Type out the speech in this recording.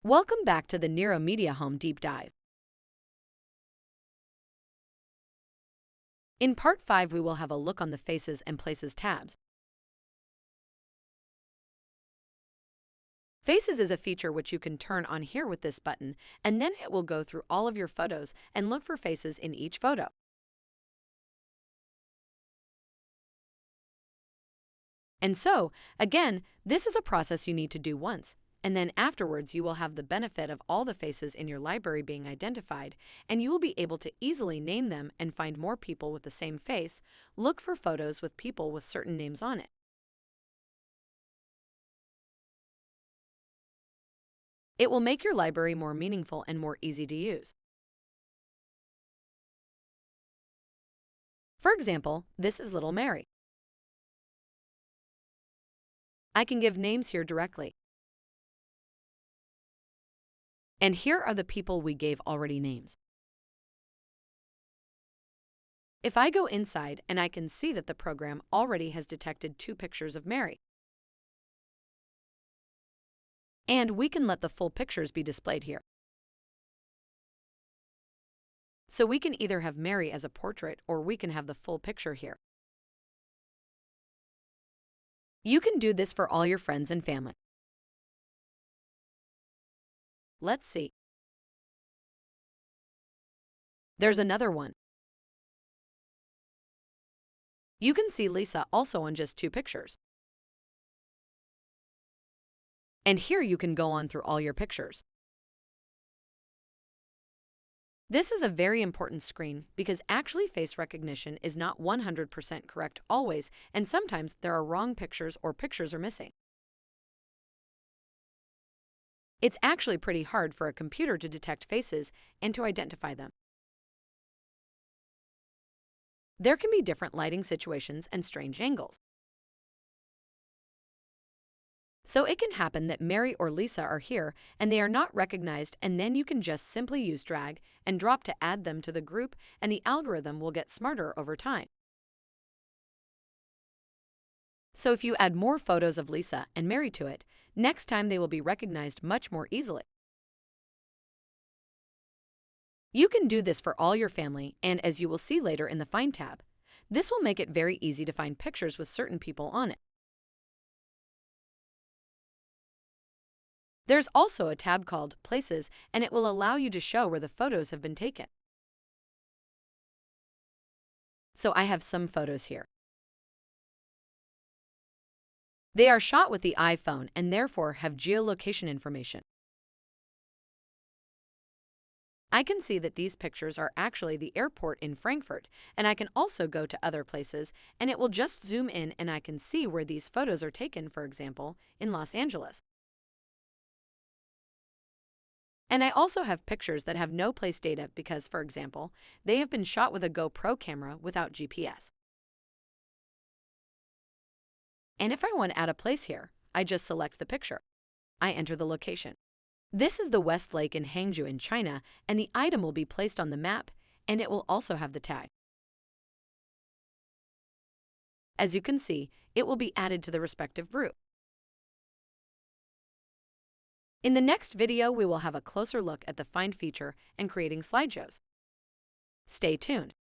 Welcome back to the Nero MediaHome Deep Dive. In Part 5, we will have a look on the Faces and Places tabs. Faces is a feature which you can turn on here with this button, and then it will go through all of your photos and look for faces in each photo. And so, again, this is a process you need to do once, and then afterwards you will have the benefit of all the faces in your library being identified, and you will be able to easily name them and find more people with the same face, look for photos with people with certain names on it. It will make your library more meaningful and more easy to use. For example, this is Little Mary. I can give names here directly. And here are the people we gave already names. If I go inside, and I can see that the program already has detected 2 pictures of Mary. And we can let the full pictures be displayed here. So we can either have Mary as a portrait or we can have the full picture here. You can do this for all your friends and family. Let's see. There's another one. You can see Lisa also on just 2 pictures. And here you can go on through all your pictures. This is a very important screen because actually face recognition is not 100% correct always, and sometimes there are wrong pictures or pictures are missing. It's actually pretty hard for a computer to detect faces and to identify them. There can be different lighting situations and strange angles. So it can happen that Mary or Lisa are here and they are not recognized, and then you can just simply use drag and drop to add them to the group, and the algorithm will get smarter over time. So if you add more photos of Lisa and Mary to it, next time they will be recognized much more easily. You can do this for all your family, and as you will see later in the Find tab, this will make it very easy to find pictures with certain people on it. There's also a tab called Places, and it will allow you to show where the photos have been taken. So I have some photos here. They are shot with the iPhone and therefore have geolocation information. I can see that these pictures are actually the airport in Frankfurt, and I can also go to other places, and it will just zoom in and I can see where these photos are taken, for example, in Los Angeles. And I also have pictures that have no place data because, for example, they have been shot with a GoPro camera without GPS. And if I want to add a place here, I just select the picture. I enter the location. This is the West Lake in Hangzhou in China, and the item will be placed on the map, and it will also have the tag. As you can see, it will be added to the respective group. In the next video, we will have a closer look at the Find feature and creating slideshows. Stay tuned.